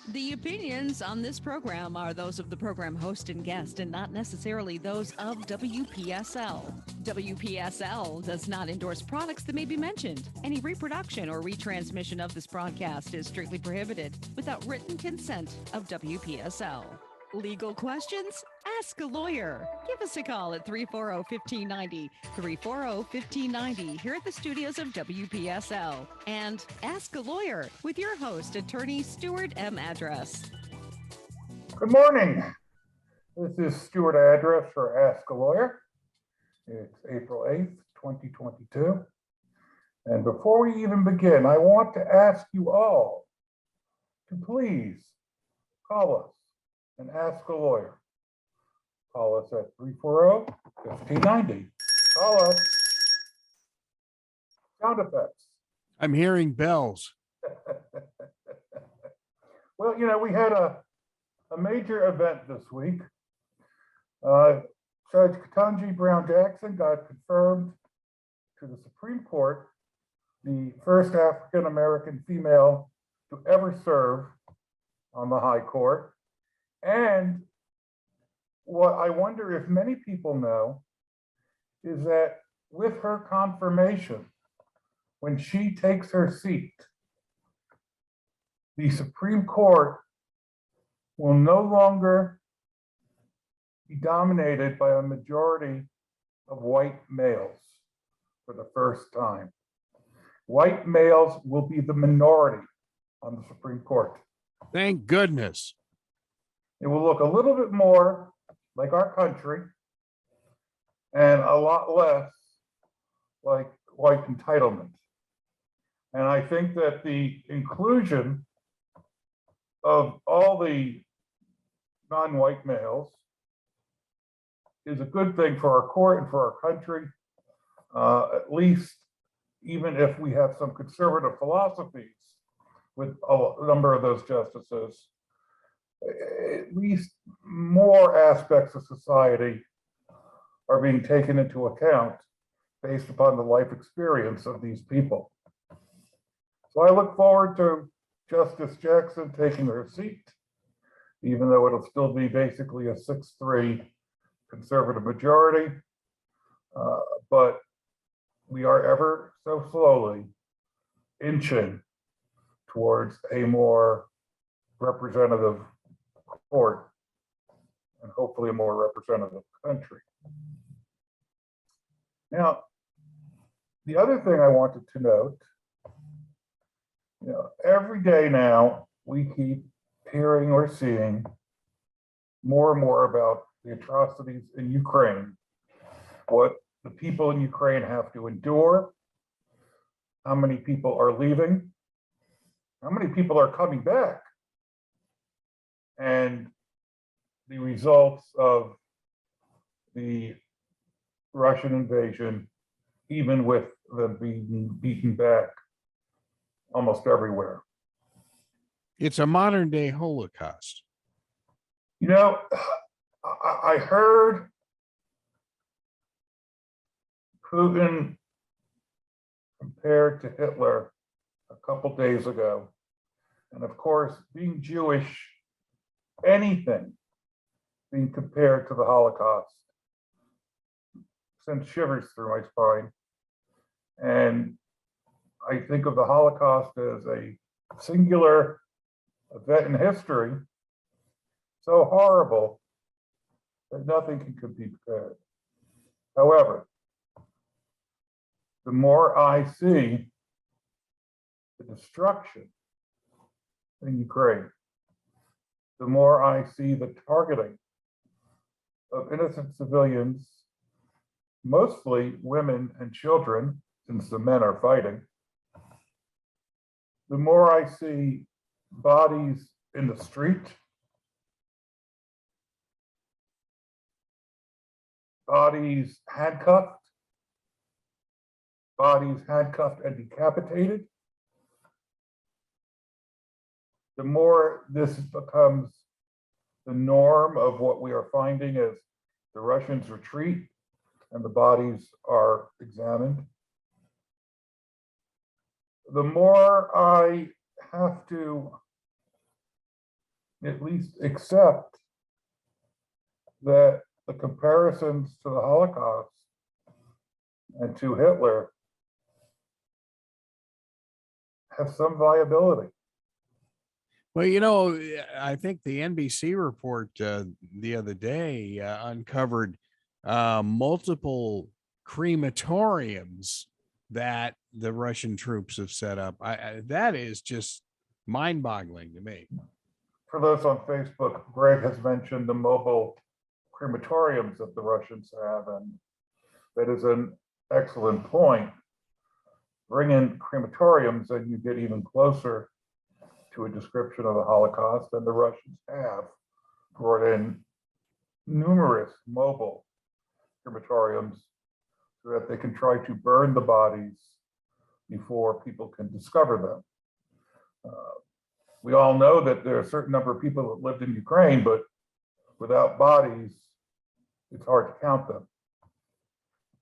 The opinions on this program are those of the program host and guest and not necessarily those of WPSL. WPSL does not endorse products that may be mentioned. Any reproduction or retransmission of this broadcast is strictly prohibited without written consent of WPSL. Legal questions? Ask a lawyer. Give us a call at 340-1590, 340-1590 here at the studios of WPSL. And Ask a Lawyer with your host, attorney Stuart M. Address. Good morning. This is Stuart Address for Ask a Lawyer. It's April 8th, 2022. And before we even begin, I want to ask you all to please call us and ask a lawyer. Call us at 340-1590. Call us. Sound effects. I'm hearing bells. Well, we had a major event this week. Judge Ketanji Brown Jackson got confirmed to the Supreme Court, the first African American female to ever serve on the High Court. And what I wonder if many people know is that with her confirmation, when she takes her seat, the Supreme Court will no longer be dominated by a majority of white males for the first time. White males will be the minority on the Supreme Court. Thank goodness. It will look a little bit more like our country and a lot less like white entitlement. And I think that the inclusion of all the non-white males is a good thing for our court and for our country, at least even if we have some conservative philosophies with a number of those justices, at least more aspects of society are being taken into account based upon the life experience of these people. So I look forward to Justice Jackson taking her seat, even though it'll still be basically a 6-3 conservative majority. But we are ever so slowly inching towards a more representative court and hopefully a more representative country. Now, the other thing I wanted to note, every day now we keep hearing or seeing more and more about the atrocities in Ukraine, what the people in Ukraine have to endure, how many people are leaving, how many people are coming back, and the results of the Russian invasion, even with them being beaten back almost everywhere. It's a modern day Holocaust. I heard Putin compared to Hitler a couple days ago. And of course, being Jewish, anything being compared to the Holocaust sends shivers through my spine. And I think of the Holocaust as a singular event in history, so horrible that nothing can be compared. However, the more I see the destruction in Ukraine, the more I see the targeting of innocent civilians, mostly women and children, since the men are fighting, the more I see bodies in the street, bodies handcuffed and decapitated, the more this becomes the norm of what we are finding as the Russians retreat and the bodies are examined, the more I have to at least accept that the comparisons to the Holocaust and to Hitler have some viability. Well, you know, I think the NBC report the other day uncovered multiple crematoriums that the Russian troops have set up. That is just mind-boggling to me. For those on Facebook, Greg has mentioned the mobile crematoriums that the Russians have, and that is an excellent point. Bring in crematoriums and you get even closer to a description of the Holocaust, and the Russians have brought in numerous mobile crematoriums so that they can try to burn the bodies before people can discover them. We all know that there are a certain number of people that lived in Ukraine, but without bodies, it's hard to count them.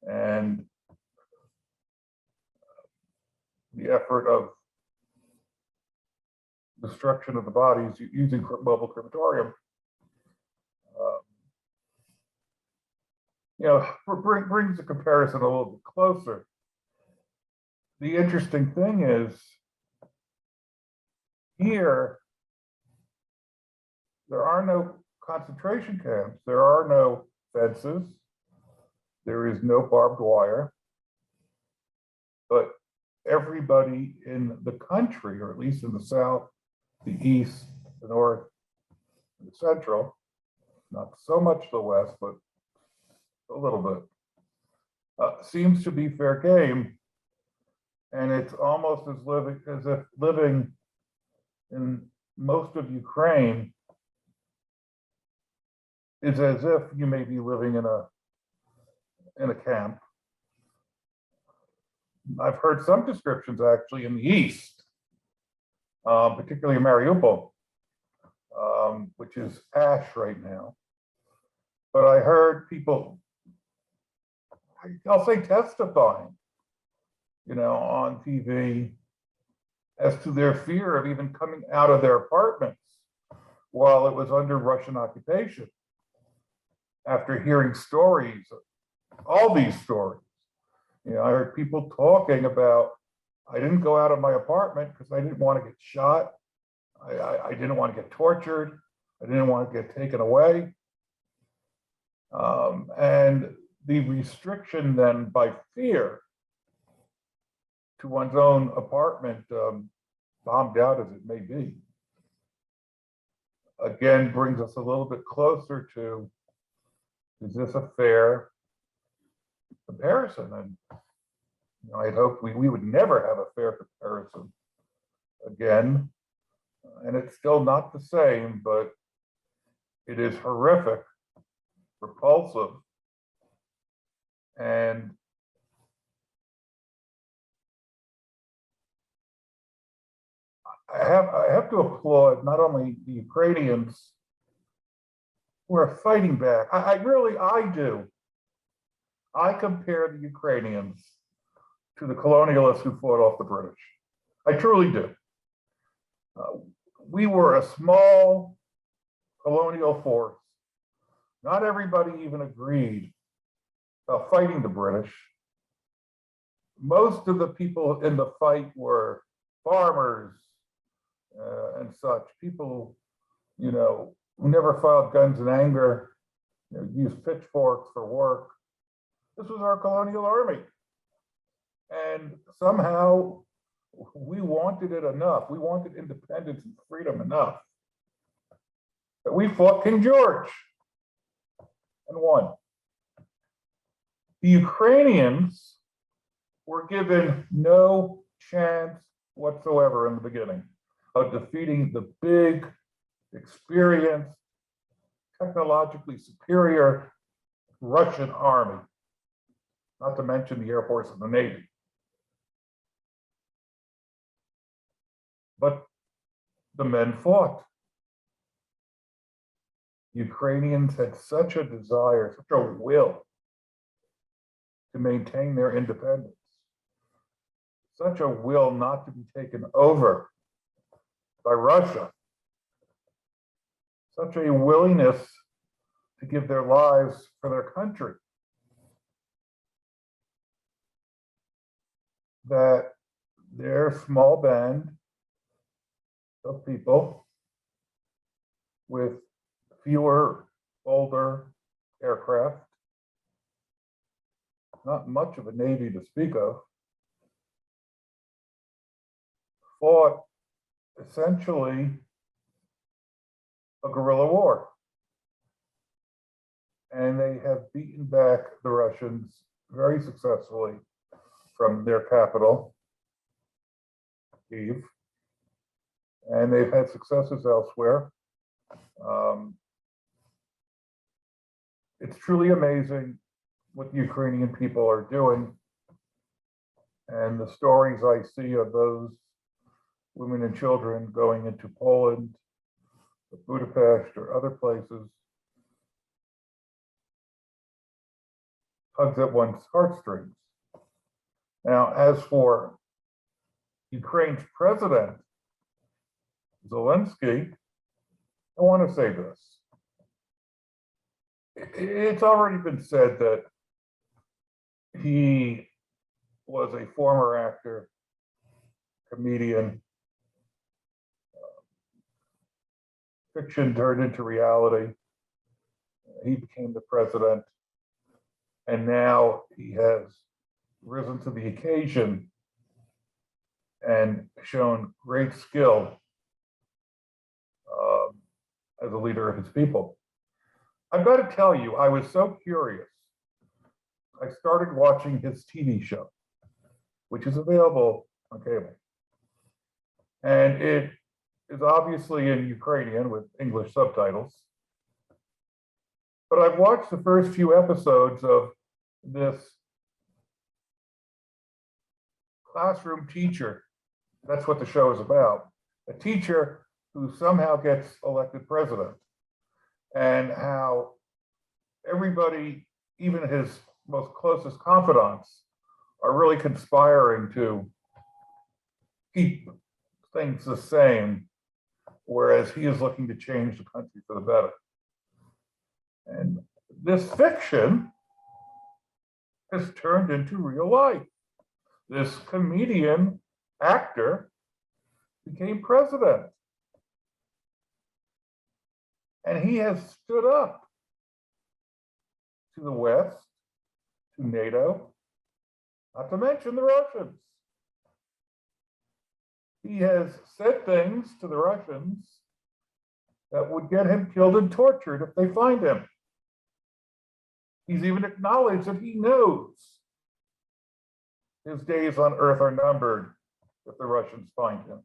And the effort of destruction of the bodies using mobile crematorium, brings the comparison a little bit closer. The interesting thing is, here, there are no concentration camps, there are no fences, there is no barbed wire, but everybody in the country, or at least in the South, the East, the North, and the Central, not so much the West, but a little bit, seems to be fair game. And it's almost as if living in most of Ukraine is as if you may be living in a camp. I've heard some descriptions actually in the East, particularly in Mariupol, which is ash right now. But I heard people, I'll say, testifying, on TV as to their fear of even coming out of their apartments while it was under Russian occupation. After hearing stories, all these stories, I heard people talking about, I didn't go out of my apartment because I didn't want to get shot. I didn't want to get tortured. I didn't want to get taken away. And the restriction then by fear to one's own apartment, bombed out as it may be, again brings us a little bit closer to, is this a fair comparison? And I'd hope we would never have a fair comparison again. And it's still not the same, but it is horrific, repulsive, and I have to applaud not only the Ukrainians who are fighting back. I do. I compare the Ukrainians to the colonialists who fought off the British. I truly do. We were a small colonial force. Not everybody even agreed about fighting the British. Most of the people in the fight were farmers and such, people, who never filed guns in anger, used pitchforks for work. This was our colonial army. And somehow we wanted it enough. We wanted independence and freedom enough that we fought King George and won. The Ukrainians were given no chance whatsoever in the beginning of defeating the big, experienced, technologically superior Russian army, not to mention the Air Force and the Navy. But the men fought. Ukrainians had such a desire, such a will to maintain their independence, such a will not to be taken over by Russia, such a willingness to give their lives for their country that their small band of people with fewer, older aircraft, not much of a Navy to speak of, fought essentially a guerrilla war. And they have beaten back the Russians very successfully from their capital, Kyiv, and they've had successes elsewhere. It's truly amazing what the Ukrainian people are doing, and the stories I see of those women and children going into Poland, Budapest, or other places tugs at one's heartstrings. Now, as for Ukraine's president, Zelensky, I want to say this. It's already been said that he was a former actor, comedian, fiction turned into reality. He became the president, and now he has risen to the occasion and shown great skill as a leader of his people. I've got to tell you, I was so curious. I started watching his TV show, which is available on cable. And it is obviously in Ukrainian with English subtitles. But I've watched the first few episodes of this classroom teacher. That's what the show is about. A teacher who somehow gets elected president, and how everybody, even his most closest confidants, are really conspiring to keep things the same, whereas he is looking to change the country for the better. And this fiction has turned into real life. This comedian actor became president. And he has stood up to the West, to NATO, not to mention the Russians. He has said things to the Russians that would get him killed and tortured if they find him. He's even acknowledged that he knows his days on Earth are numbered if the Russians find him.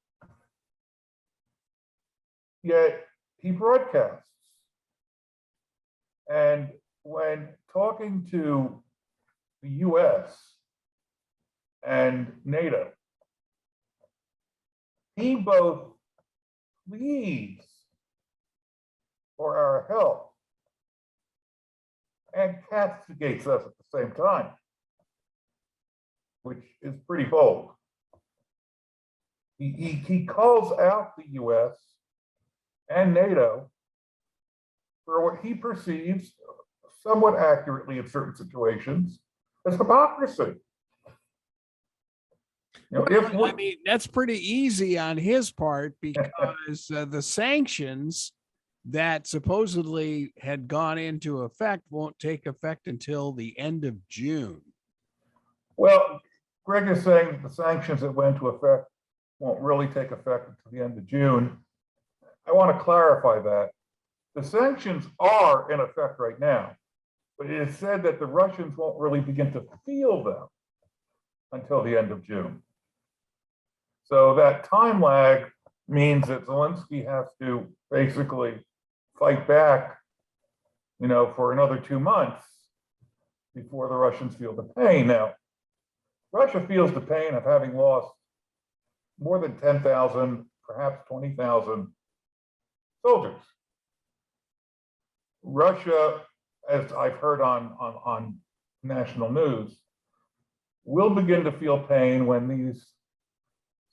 Yet he broadcasts. And when talking to the US and NATO, he both pleads for our help and castigates us at the same time, which is pretty bold. He calls out the US and NATO for what he perceives, somewhat accurately in certain situations, as hypocrisy. You know, I mean, that's pretty easy on his part, because the sanctions that supposedly had gone into effect won't take effect until the end of June. Well, Greg is saying that the sanctions that went into effect won't really take effect until the end of June. I want to clarify that. The sanctions are in effect right now, but it is said that the Russians won't really begin to feel them until the end of June. So that time lag means that Zelensky has to basically fight back, for another 2 months before the Russians feel the pain. Now, Russia feels the pain of having lost more than 10,000, perhaps 20,000 soldiers. Russia, as I've heard on national news, will begin to feel pain when these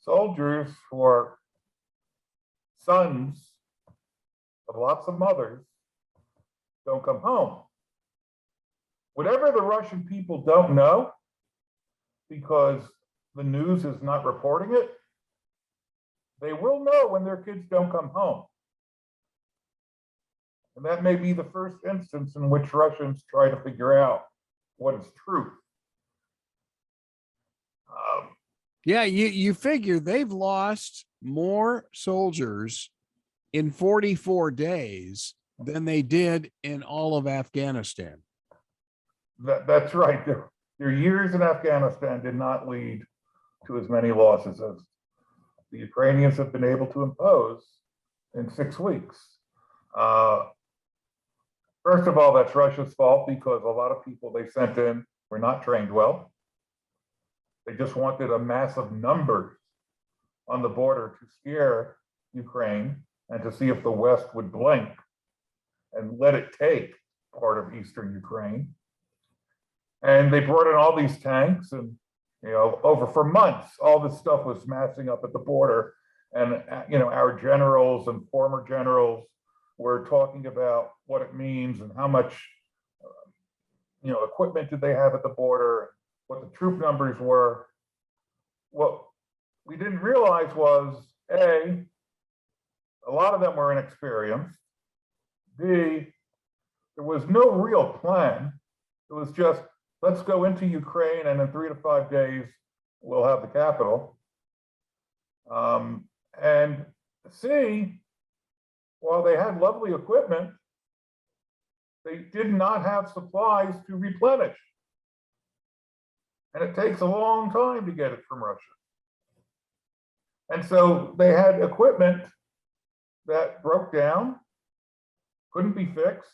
soldiers, who are sons but lots of mothers don't come home. Whatever the Russian people don't know, because the news is not reporting it, they will know when their kids don't come home. And that may be the first instance in which Russians try to figure out what is truth. Yeah, you figure they've lost more soldiers in 44 days than they did in all of Afghanistan. That's right. Their years in Afghanistan did not lead to as many losses as the Ukrainians have been able to impose in 6 weeks. First of all, that's Russia's fault because a lot of people they sent in were not trained well. They just wanted a massive numbers on the border to scare Ukraine and to see if the West would blink and let it take part of Eastern Ukraine. And they brought in all these tanks and, over for months, all this stuff was massing up at the border. And, our generals and former generals were talking about what it means and how much, equipment did they have at the border, what the troop numbers were. What we didn't realize was, A, a lot of them were inexperienced. B, there was no real plan. It was just, let's go into Ukraine and in 3 to 5 days, we'll have the capital. And C, while they had lovely equipment, they did not have supplies to replenish. And it takes a long time to get it from Russia. And so they had equipment that broke down, couldn't be fixed,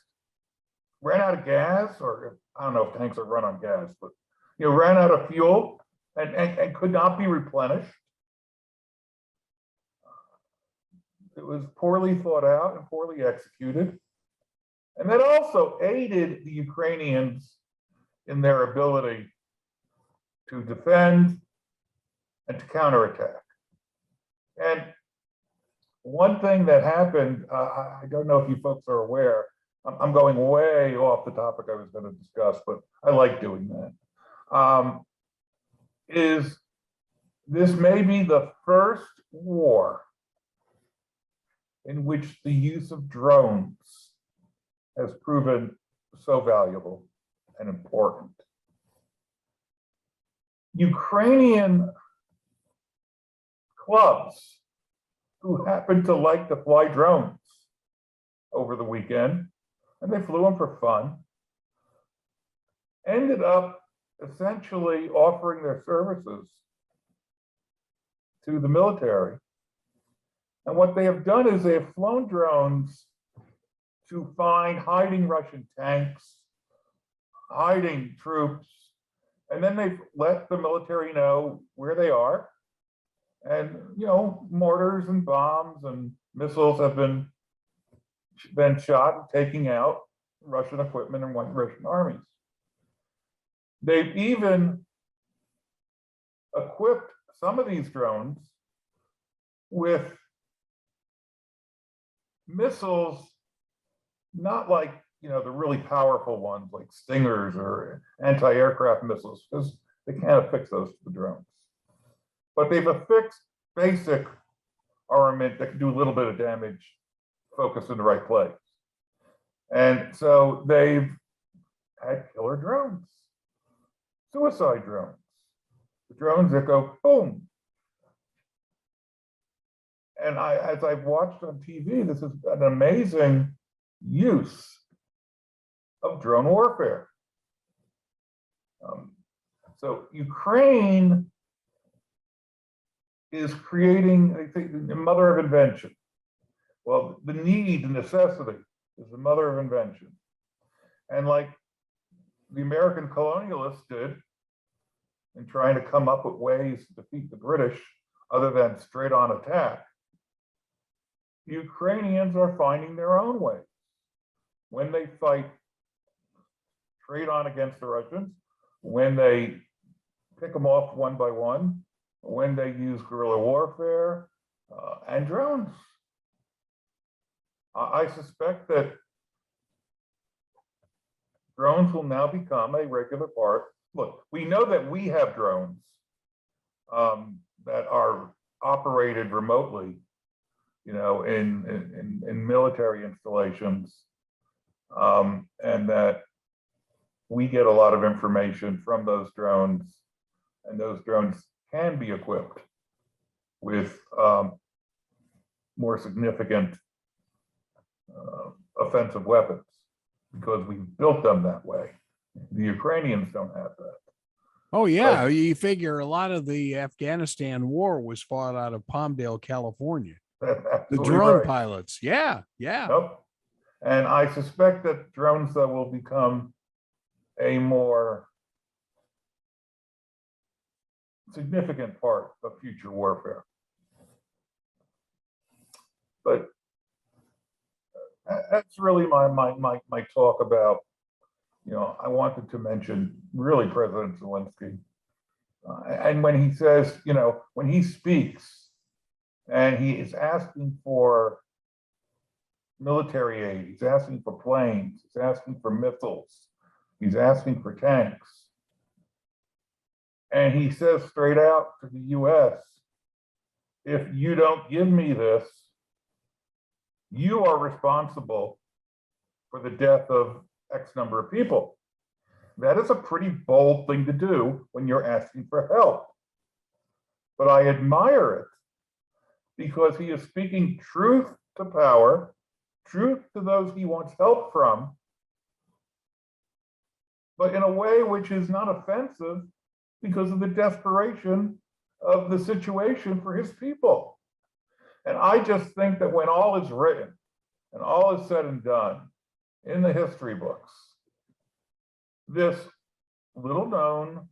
ran out of gas, or I don't know if tanks are run on gas, but ran out of fuel and could not be replenished. It was poorly thought out and poorly executed. And that also aided the Ukrainians in their ability to defend and to counterattack. And one thing that happened, I don't know if you folks are aware, I'm going way off the topic I was going to discuss, but I like doing that. Is this may be the first war in which the use of drones has proven so valuable and important. Ukrainian clubs who happened to like to fly drones over the weekend, and they flew them for fun, ended up essentially offering their services to the military. And what they have done is they have flown drones to find hiding Russian tanks, hiding troops, and then they've let the military know where they are. And mortars and bombs and missiles have been shot, taking out Russian equipment and Russian armies. They've even equipped some of these drones with missiles, not like the really powerful ones like Stingers or anti-aircraft missiles, because they can't affix those to the drones. But they've affixed basic armament that can do a little bit of damage, focus in the right place. And so they've had killer drones, suicide drones, the drones that go boom. And as I've watched on TV, this is an amazing use of drone warfare. So Ukraine is creating, I think, the mother of invention. Well, the need, the necessity is the mother of invention. And like the American colonialists did in trying to come up with ways to defeat the British other than straight on attack, the Ukrainians are finding their own ways. When they fight straight on against the Russians, when they pick them off one by one, when they use guerrilla warfare and drones. I suspect that drones will now become a regular part. Look, we know that we have drones that are operated remotely, you know, in military installations, and that we get a lot of information from those drones, and those drones can be equipped with more significant offensive weapons because we built them that way. The Ukrainians don't have that. Oh, yeah. You figure a lot of the Afghanistan war was fought out of Palmdale, California. The drone pilots. Yeah. Yeah. Nope. And I suspect that drones that will become a more significant part of future warfare. But that's really my talk about, you know, I wanted to mention really President Zelensky. And when he says, you know, when he speaks and he is asking for military aid, he's asking for planes, he's asking for missiles, he's asking for tanks. And he says straight out to the US, if you don't give me this, you are responsible for the death of X number of people. That is a pretty bold thing to do when you're asking for help. But I admire it because he is speaking truth to power, truth to those he wants help from, but in a way which is not offensive because of the desperation of the situation for his people. And I just think that when all is written and all is said and done in the history books, this little known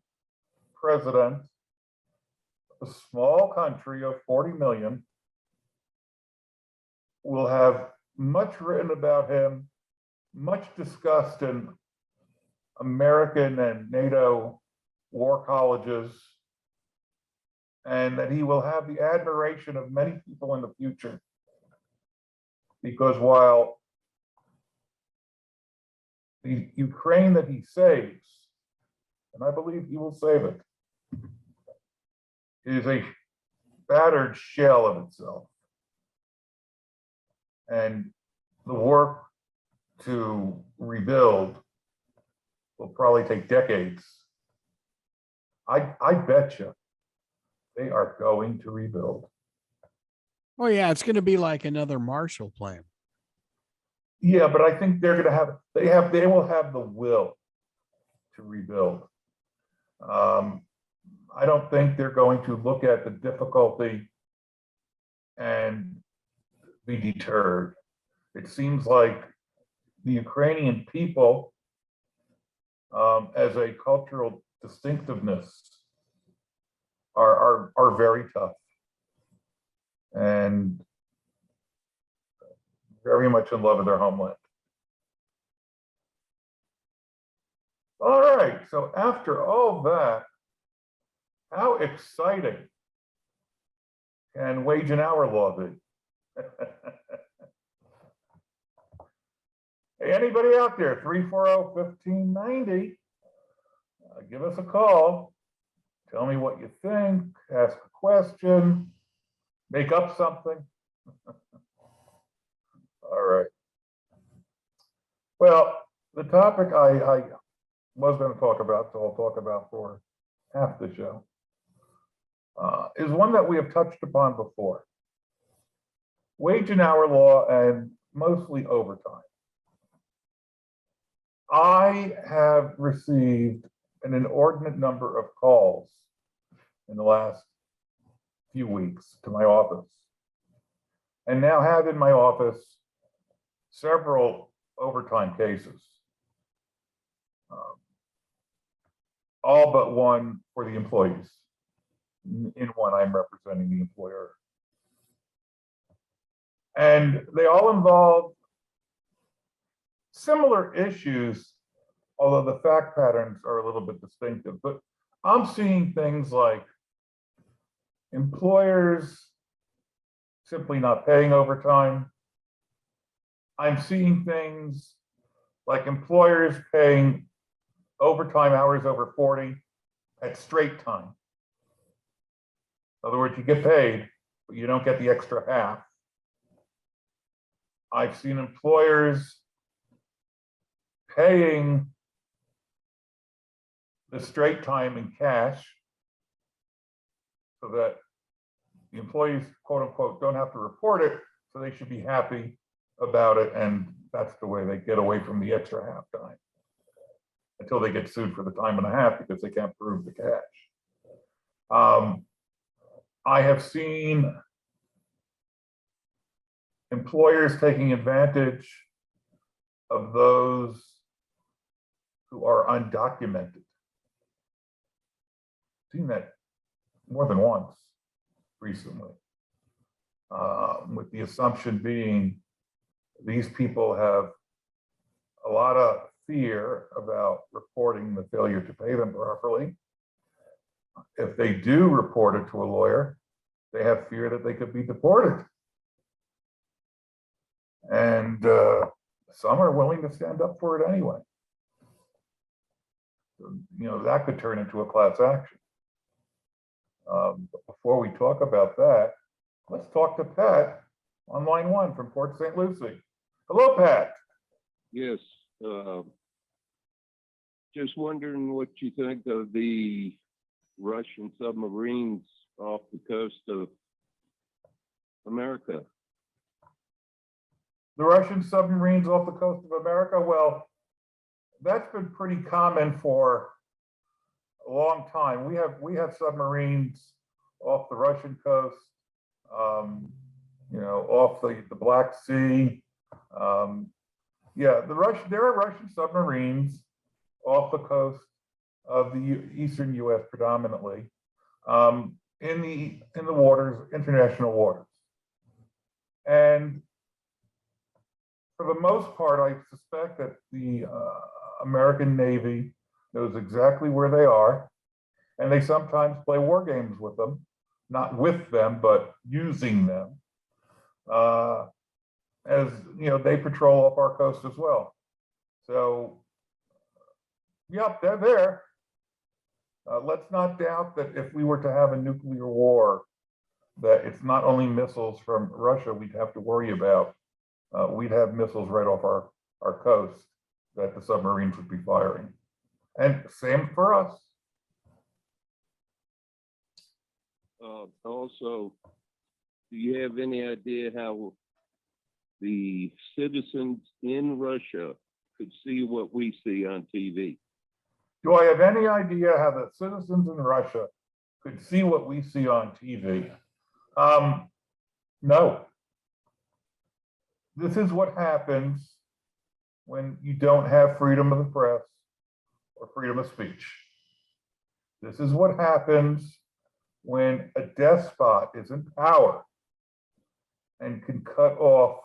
president, a small country of 40 million, will have much written about him, much discussed in American and NATO war colleges, and that he will have the admiration of many people in the future. Because while the Ukraine that he saves, and I believe he will save it, is a battered shell of itself. And the work to rebuild will probably take decades. I bet you they are going to rebuild. Oh, yeah. It's going to be like another Marshall Plan. Yeah, but I think they're going to have, they will have the will to rebuild. I don't think they're going to look at the difficulty and be deterred. It seems like the Ukrainian people, as a cultural distinctiveness, are very tough and very much in love with their homeland. All right, so after all that, how exciting can wage and hour law be? Hey, anybody out there, 340-1590, give us a call. Tell me what you think, ask a question, make up something. All right. Well, the topic I was going to talk about, so I'll talk about for half the show, is one that we have touched upon before. Wage and hour law and mostly overtime. I have received an inordinate number of calls in the last few weeks to my office, and now have in my office several overtime cases, all but one for the employees. In one, I'm representing the employer. And they all involve similar issues, although the fact patterns are a little bit distinctive. But I'm seeing things like employers simply not paying overtime, I'm seeing things like employers paying overtime hours over 40 at straight time. In other words, you get paid, but you don't get the extra half. I've seen employers paying the straight time in cash so that the employees, quote unquote, don't have to report it, so they should be happy about it, and that's the way they get away from the extra half time until they get sued for the time and a half because they can't prove the cash. I have seen employers taking advantage of those who are undocumented. I've seen that more than once recently, with the assumption being these people have a lot of fear about reporting the failure to pay them properly. If they do report it to a lawyer, they have fear that they could be deported. And some are willing to stand up for it anyway. You know, that could turn into a class action. But before we talk about that, let's talk to Pat on line 1 from Port St. Lucie. Hello, Pat. Yes. Just wondering what you think of the Russian submarines off the coast of America. The Russian submarines off the coast of America, well, that's been pretty common for a long time. We have submarines off the Russian coast, you know, off the Black Sea. Yeah, there are Russian submarines off the coast of the eastern U.S. predominantly, in the waters, international waters. And for the most part, I suspect that the American Navy knows exactly where they are, and they sometimes play war games with them, not with them, but using them. As you know, they patrol up our coast as well. So, yep, they're there. Let's not doubt that if we were to have a nuclear war, that it's not only missiles from Russia we'd have to worry about. We'd have missiles right off our coast that the submarines would be firing. And same for us. Also, do you have any idea how the citizens in Russia could see what we see on TV? Do I have any idea how the citizens in Russia could see what we see on TV? No. This is what happens when you don't have freedom of the press or freedom of speech. This is what happens when a despot is in power and can cut off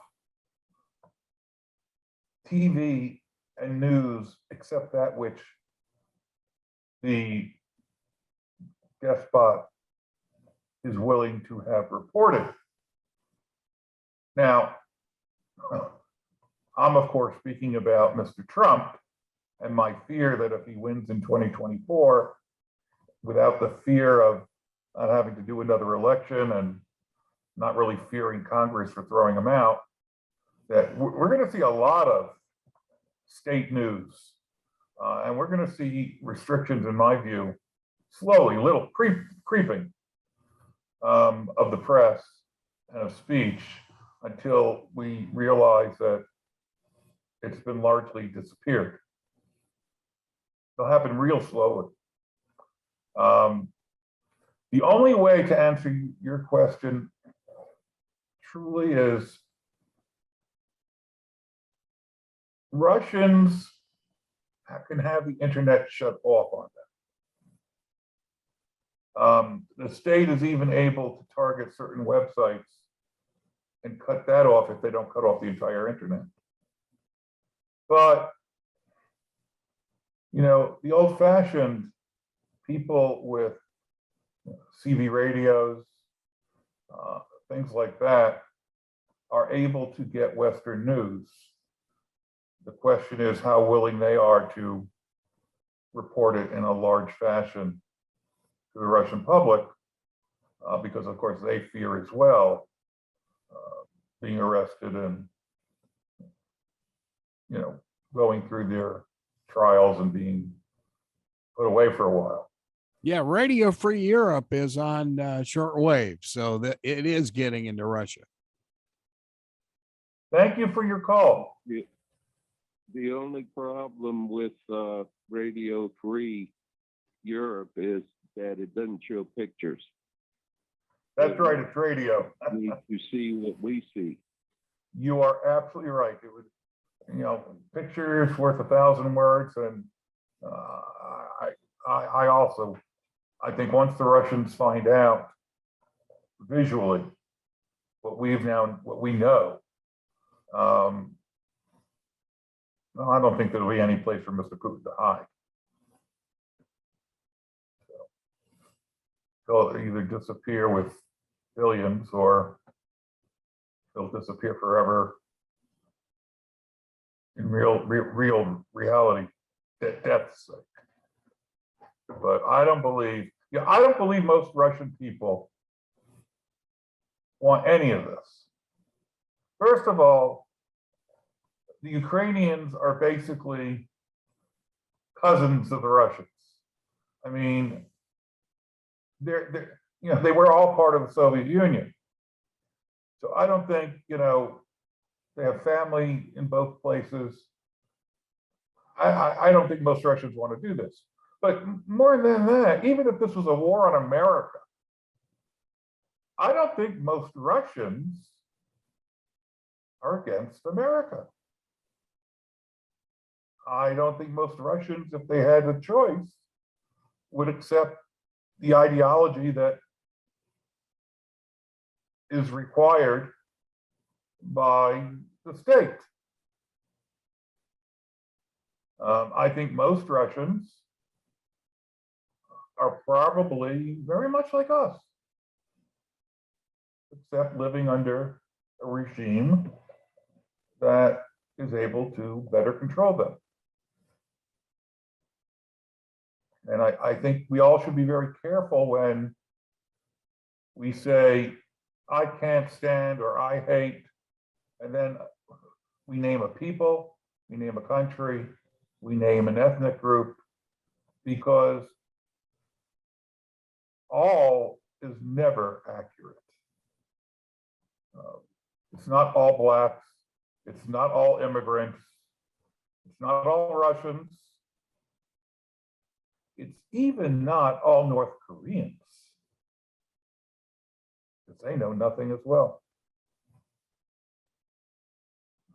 TV and news, except that which the despot is willing to have reported. Now, I'm of course speaking about Mr. Trump and my fear that if he wins in 2024, without the fear of not having to do another election and not really fearing Congress for throwing him out, that we're going to see a lot of state news. And we're going to see restrictions, in my view, slowly, little creeping of the press and of speech until we realize that it's been largely disappeared. It'll happen real slowly. The only way to answer your question truly is Russians can have the internet shut off on them. The state is even able to target certain websites and cut that off if they don't cut off the entire internet. But, you know, the old-fashioned people with CB radios, things like that, are able to get Western news. The question is how willing they are to report it in a large fashion to the Russian public, because of course they fear as well being arrested and, you know, going through their trials and being put away for a while. Yeah, Radio Free Europe is on shortwave, so that it is getting into Russia. Thank you for your call. The only problem with Radio Free Europe is that it doesn't show pictures. That's right, it's radio. You need to see what we see. You are absolutely right. It would, you know, pictures worth 1,000 words, and I also, I think once the Russians find out visually what we know, no, I don't think there'll be any place for Mr. Putin to hide. So he'll either disappear with billions, or he'll disappear forever in real reality, death's sake. But I don't believe most Russian people want any of this. First of all, the Ukrainians are basically cousins of the Russians. I mean, they're you know, they were all part of the Soviet Union. So I don't think, you know, they have family in both places. I don't think most Russians want to do this. But more than that, even if this was a war on America, I don't think most Russians are against America. I don't think most Russians, if they had a choice, would accept the ideology that is required by the state. I think most Russians are probably very much like us, except living under a regime that is able to better control them. And I think we all should be very careful when we say, I can't stand or I hate, and then we name a people, we name a country, we name an ethnic group, because all is never accurate. It's not all Blacks, it's not all immigrants, it's not all Russians, it's even not all North Koreans, because they know nothing as well.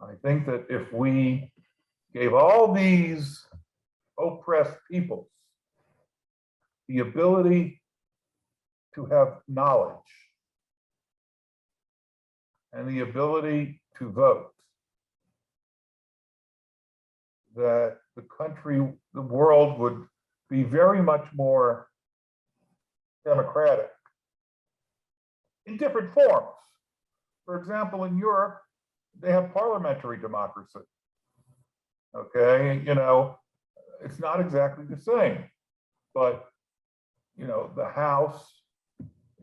I think that if we gave all these oppressed peoples the ability to have knowledge and the ability to vote, that the country, the world would be very much more democratic in different forms. For example, in Europe, they have parliamentary democracy. Okay, you know, it's not exactly the same, but you know, the House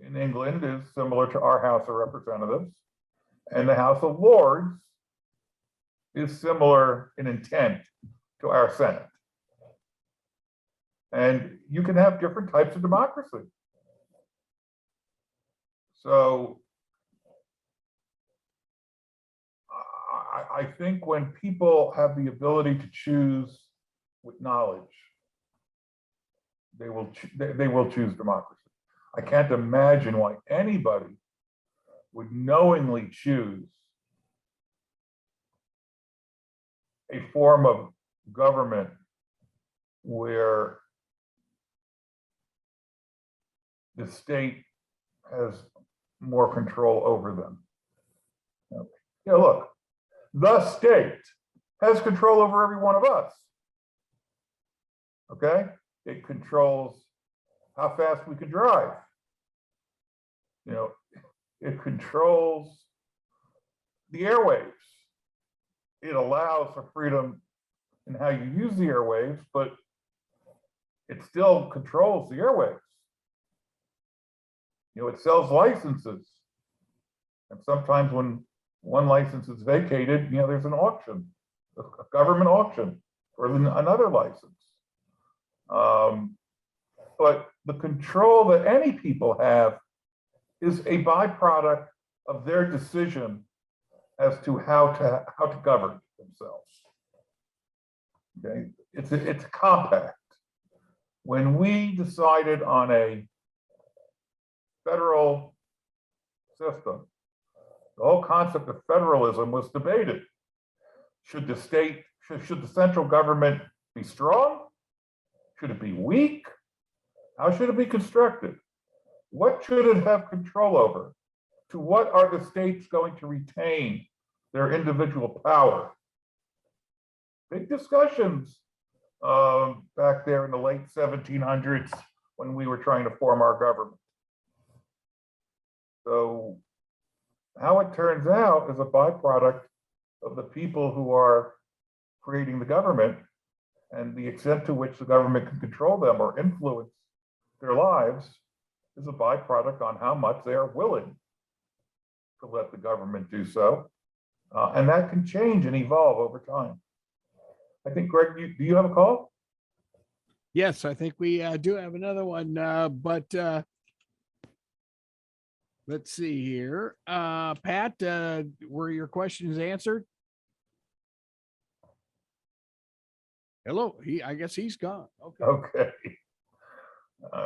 in England is similar to our House of Representatives, and the House of Lords is similar in intent to our Senate. And you can have different types of democracy. So I think when people have the ability to choose with knowledge, they will choose democracy. I can't imagine why anybody would knowingly choose a form of government where the state has more control over them. You know, look, the state has control over every one of us. Okay? It controls how fast we can drive. You know, it controls the airwaves. It allows for freedom in how you use the airwaves, but it still controls the airwaves. You know, it sells licenses. And sometimes when one license is vacated, you know, there's an auction, a government auction for another license. But the control that any people have is a byproduct of their decision as to how to govern themselves. Okay, it's a compact. When we decided on a federal system, the whole concept of federalism was debated. Should the central government be strong? Should it be weak? How should it be constructed? What should it have control over? To what are the states going to retain their individual power? Big discussions back there in the late 1700s when we were trying to form our government. So how it turns out is a byproduct of the people who are creating the government, and the extent to which the government can control them or influence their lives is a byproduct on how much they are willing to let the government do so. And that can change and evolve over time. I think, Greg, do you have a call? Yes, I think we do have another one, but let's see here. Pat, were your questions answered? Hello, I guess he's gone. Okay. Okay.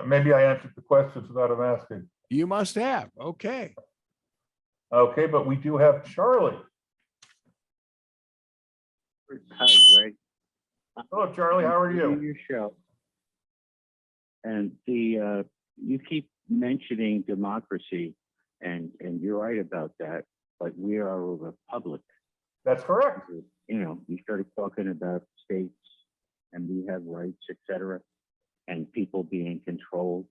Maybe I answered the questions without him asking. You must have. Okay. Okay, but we do have Charlie. Hi, Greg. Hello, Charlie. How are you? Your show. And you keep mentioning democracy, and you're right about that. But we are a republic. That's correct. You know, you started talking about states, and we have rights, etc., and people being controlled.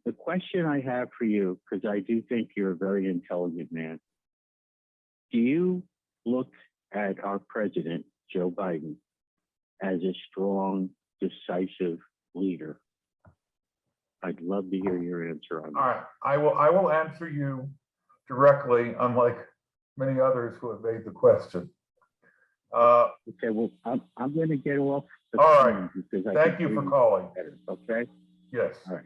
The question I have for you, because I do think you're a very intelligent man, do you look at our president, Joe Biden, as a strong, decisive leader? I'd love to hear your answer on that. All right, I will answer you directly, unlike many others who have made the question. Okay, well, I'm going to get off the All phone right. because I Thank you for calling. better, okay? Yes. All right.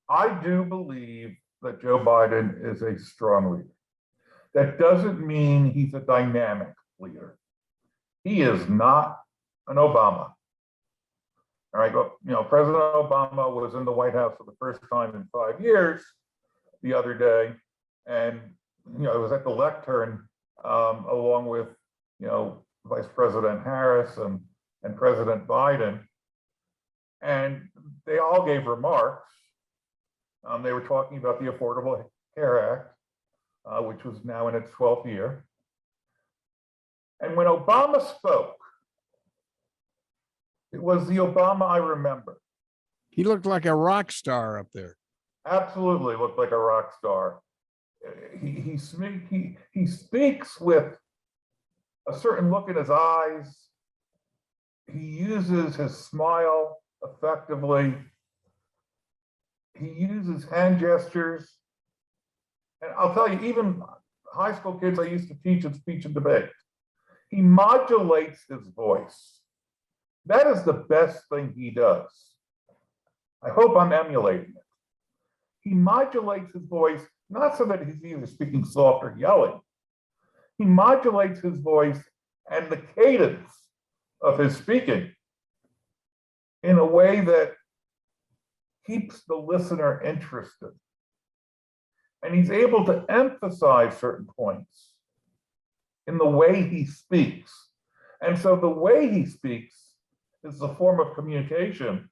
I do believe that Joe Biden is a strong leader. That doesn't mean he's a dynamic leader. He is not an Obama. All right, but, you know, President Obama was in the White House for the first time in 5 years the other day, and you know, it was at the lectern along with, you know, Vice President Harris and President Biden, and they all gave remarks. They were talking about the Affordable Care Act, which was now in its 12th year. And when Obama spoke, it was the Obama I remember. He looked like a rock star up there. Absolutely looked like a rock star. He speaks with a certain look in his eyes. He uses his smile effectively. He uses hand gestures. And I'll tell you, even high school kids I used to teach in speech and debate, he modulates his voice. That is the best thing he does. I hope I'm emulating it. He modulates his voice, not so that he's either speaking soft or yelling. He modulates his voice and the cadence of his speaking in a way that keeps the listener interested. And he's able to emphasize certain points in the way he speaks. And so the way he speaks is a form of communication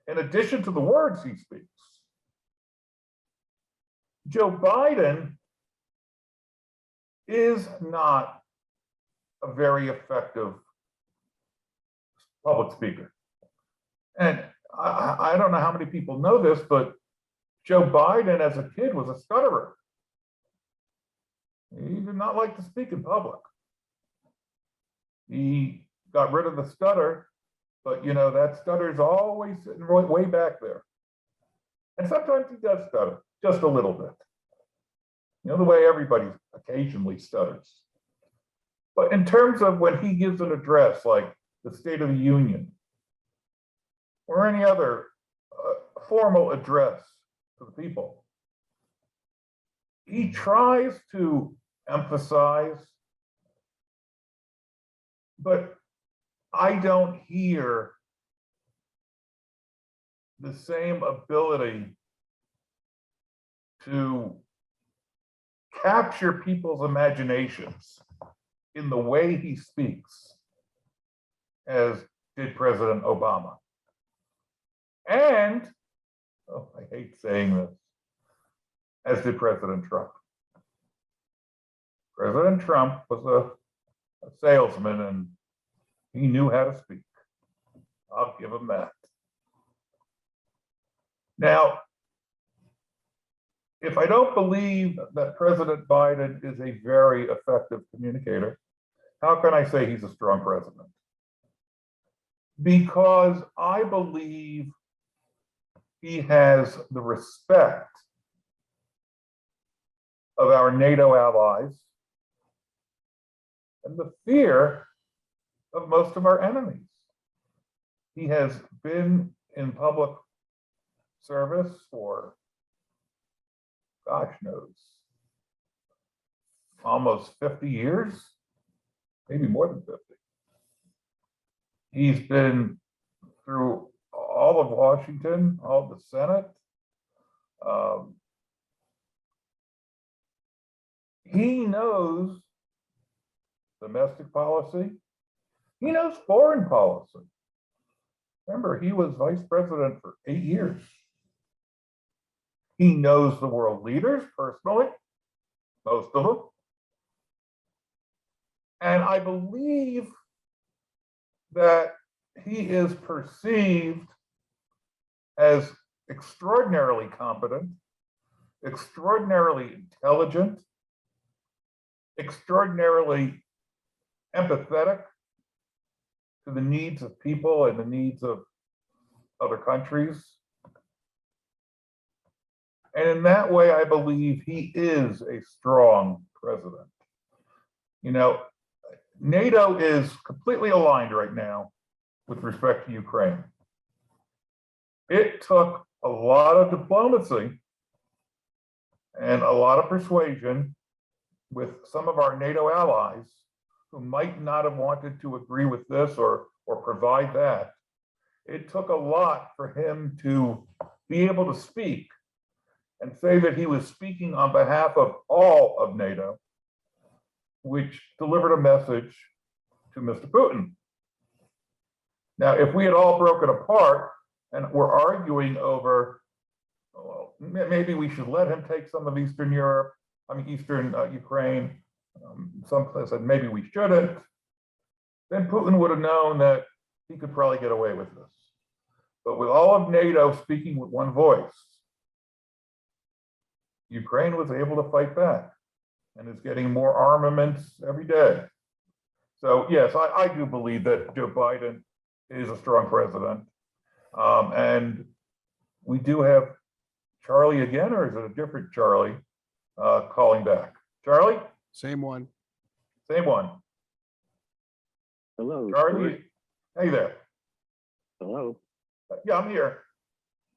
in addition to the words he speaks. Joe Biden is not a very effective public speaker. And I don't know how many people know this, but Joe Biden as a kid was a stutterer. He did not like to speak in public. He got rid of the stutter, but you know, that stutter's always sitting way back there. And sometimes he does stutter, just a little bit. You know, the way everybody occasionally stutters. But in terms of when he gives an address like the State of the Union or any other formal address to the people, he tries to emphasize, but I don't hear the same ability to capture people's imaginations in the way he speaks as did President Obama. And, oh, I hate saying this, as did President Trump. President Trump was a salesman and he knew how to speak. I'll give him that. Now, if I don't believe that President Biden is a very effective communicator, how can I say he's a strong president? Because I believe he has the respect of our NATO allies and the fear of most of our enemies. He has been in public service for, gosh knows, almost 50 years, maybe more than 50. He's been through all of Washington, all of the Senate. He knows domestic policy. He knows foreign policy. Remember, he was vice president for 8 years. He knows the world leaders personally, most of them. And I believe that he is perceived as extraordinarily competent, extraordinarily intelligent, extraordinarily empathetic to the needs of people and the needs of other countries. And in that way, I believe he is a strong president. You know, NATO is completely aligned right now with respect to Ukraine. It took a lot of diplomacy and a lot of persuasion with some of our NATO allies who might not have wanted to agree with this or provide that. It took a lot for him to be able to speak and say that he was speaking on behalf of all of NATO, which delivered a message to Mr. Putin. Now, if we had all broken apart and were arguing over, well, maybe we should let him take some of Eastern Europe, Eastern Ukraine, some said maybe we shouldn't, then Putin would have known that he could probably get away with this. But with all of NATO speaking with one voice, Ukraine was able to fight back and is getting more armaments every day. So yes, I do believe that Joe Biden is a strong president. And we do have Charlie again, or is it a different Charlie calling back? Charlie? Same one. Same one. Hello. Charlie, hey there. Hello. Yeah, I'm here.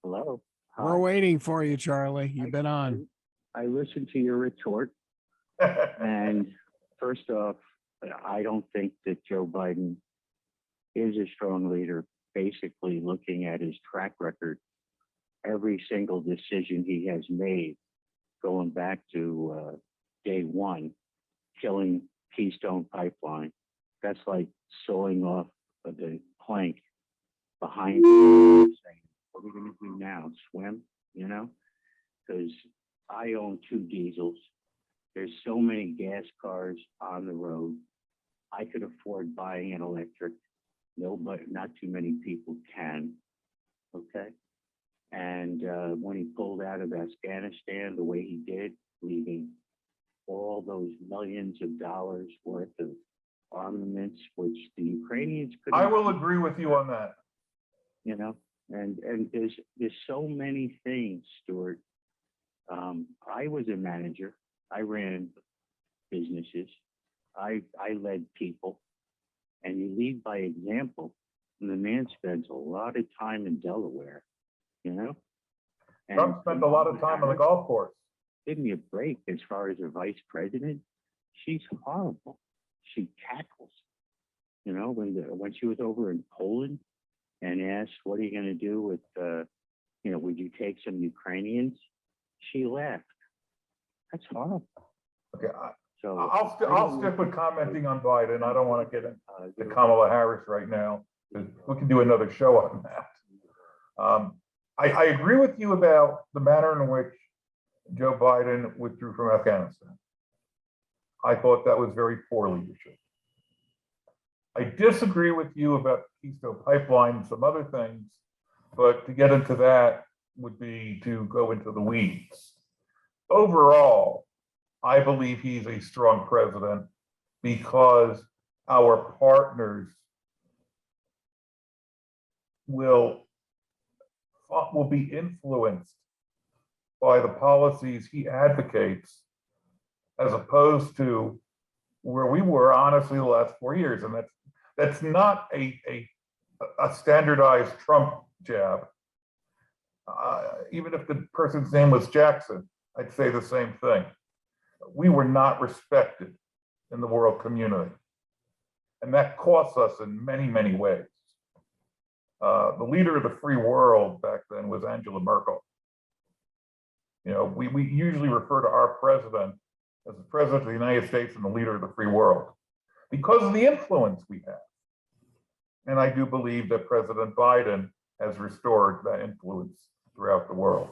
Hello. We're Hi. waiting for you, Charlie. You've been on. I listened to your retort, and first off, I don't think that Joe Biden is a strong leader. Basically, looking at his track record, every single decision he has made, going back to day one, killing Keystone Pipeline, that's like sawing off the plank behind you, saying, what are we going to do now? Swim? You know? Because I own 2 diesels. There's so many gas cars on the road. I could afford buying an electric. Nobody, not too many people can. Okay. And when he pulled out of Afghanistan the way he did, leaving all those millions of dollars worth of armaments, which the Ukrainians couldn't. I will agree with you on that. You know, and there's so many things, Stuart. I was a manager. I ran businesses. I led people, and you lead by example. And the man spends a lot of time in Delaware, you know. And Trump spent a lot of time on the golf course. give me a break as far as a vice president. She's horrible. She cackles. You know, when she was over in Poland and asked, "What are you going to do with, you know, would you take some Ukrainians?" She laughed. That's horrible. Okay, So I'll stick with commenting on Biden. I don't want to get into Kamala Harris right now. We can do another show on that. I agree with you about the manner in which Joe Biden withdrew from Afghanistan. I thought that was very poor leadership. I disagree with you about Keystone Pipeline and some other things, but to get into that would be to go into the weeds. Overall, I believe he's a strong president because our partners will be influenced by the policies he advocates, as opposed to where we were, honestly, the last 4 years. And that's not a standardized Trump jab. Even if the person's name was Jackson, I'd say the same thing. We were not respected in the world community. And that costs us in many, many ways. The leader of the free world back then was Angela Merkel. You know, we usually refer to our president as the president of the United States and the leader of the free world because of the influence we have. And I do believe that President Biden has restored that influence throughout the world.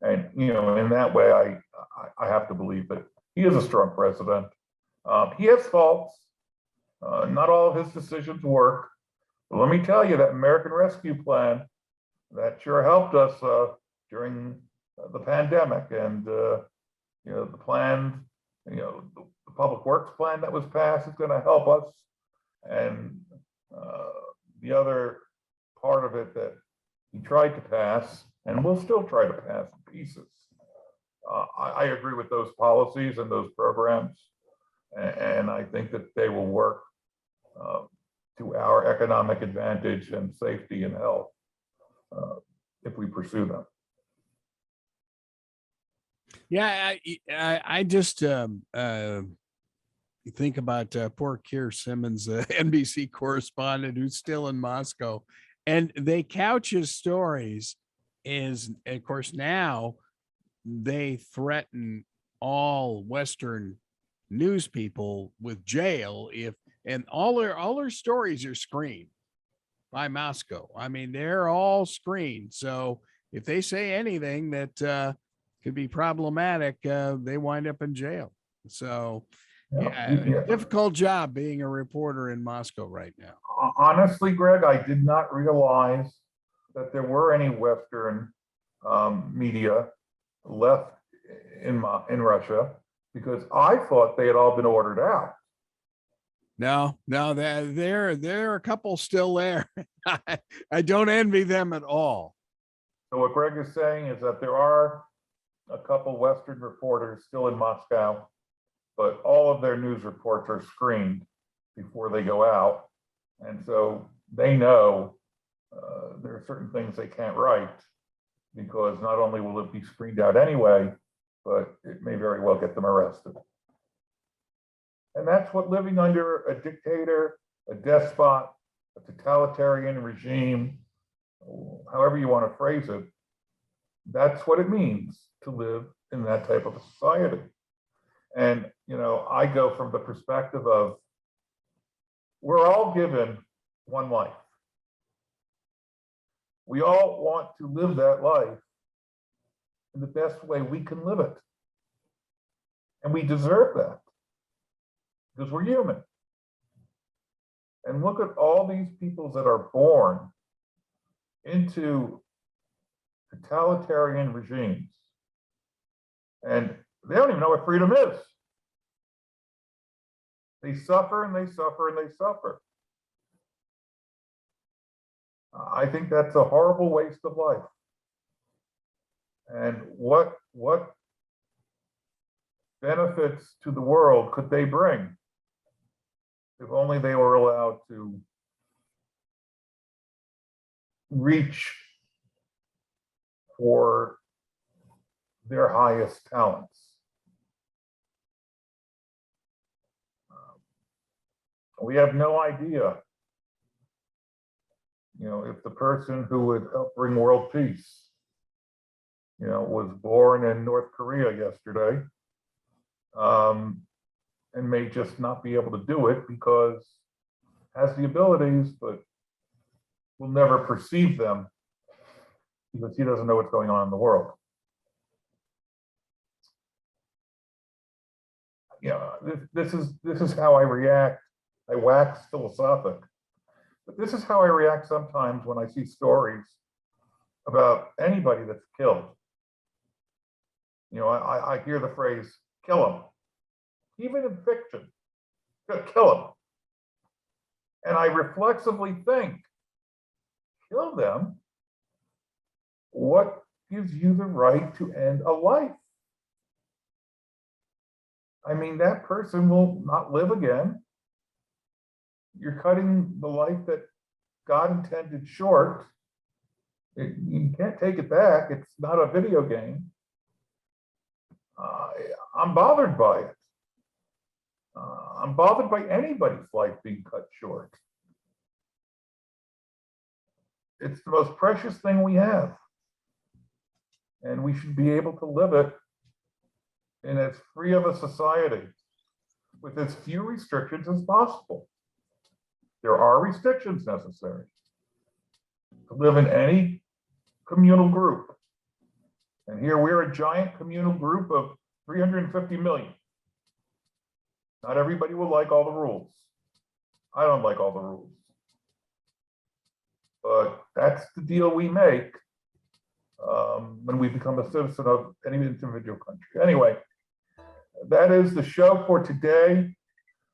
And, you know, in that way, I have to believe that he is a strong president. He has faults. Not all of his decisions work. But let me tell you, that American Rescue Plan, that sure helped us during the pandemic. And, you know, the plan, you know, the public works plan that was passed is going to help us. And the other part of it that he tried to pass, and we'll still try to pass in pieces. I agree with those policies and those programs, and I think that they will work to our economic advantage and safety and health if we pursue them. Yeah, I just think about poor Keir Simmons, NBC correspondent who's still in Moscow, and they couch his stories is, of course, now they threaten all Western news people with jail and all their stories are screened by Moscow. I mean, they're all screened. So if they say anything that could be problematic, they wind up in jail. So yeah, difficult job being a reporter in Moscow right now. Honestly, Greg, I did not realize that there were any Western media left in Russia, because I thought they had all been ordered out. No, there are a couple still there. I don't envy them at all. So what Greg is saying is that there are a couple Western reporters still in Moscow, but all of their news reports are screened before they go out. And so they know there are certain things they can't write, because not only will it be screened out anyway, but it may very well get them arrested. And that's what living under a dictator, a despot, a totalitarian regime, however you want to phrase it, that's what it means to live in that type of a society. And, you know, I go from the perspective of, we're all given one life. We all want to live that life in the best way we can live it. And we deserve that, because we're human. And look at all these people that are born into totalitarian regimes. And They don't even know what freedom is. They suffer and they suffer and they suffer. I think that's a horrible waste of life. And what benefits to the world could they bring if only they were allowed to reach for their highest talents? We have no idea, if the person who would help bring world peace, was born in North Korea yesterday, and may just not be able to do it because has the abilities, but will never perceive them because he doesn't know what's going on in the world. This is how I react. I wax philosophic, but this is how I react sometimes when I see stories about anybody that's killed. I hear the phrase, kill him. Even in fiction, kill him. And I reflexively think, kill them? What gives you the right to end a life? I mean, that person will not live again. You're cutting the life that God intended short. You can't take it back. It's not a video game. I'm bothered by it. I'm bothered by anybody's life being cut short. It's the most precious thing we have. And we should be able to live it in as free of a society with as few restrictions as possible. There are restrictions necessary to live in any communal group. And here we're a giant communal group of 350 million. Not everybody will like all the rules. I don't like all the rules. But that's the deal we make when we become a citizen of any individual country. Anyway, that is the show for today.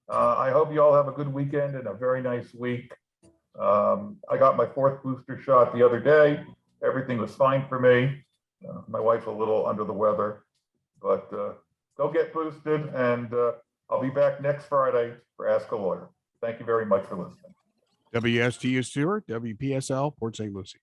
I hope you all have a good weekend and a very nice week. I got my 4th booster shot the other day. Everything was fine for me. My wife's a little under the weather, but go get boosted, and I'll be back next Friday for Ask a Lawyer. Thank you very much for listening. WSTU Stuart, WPSL, Port St. Lucie.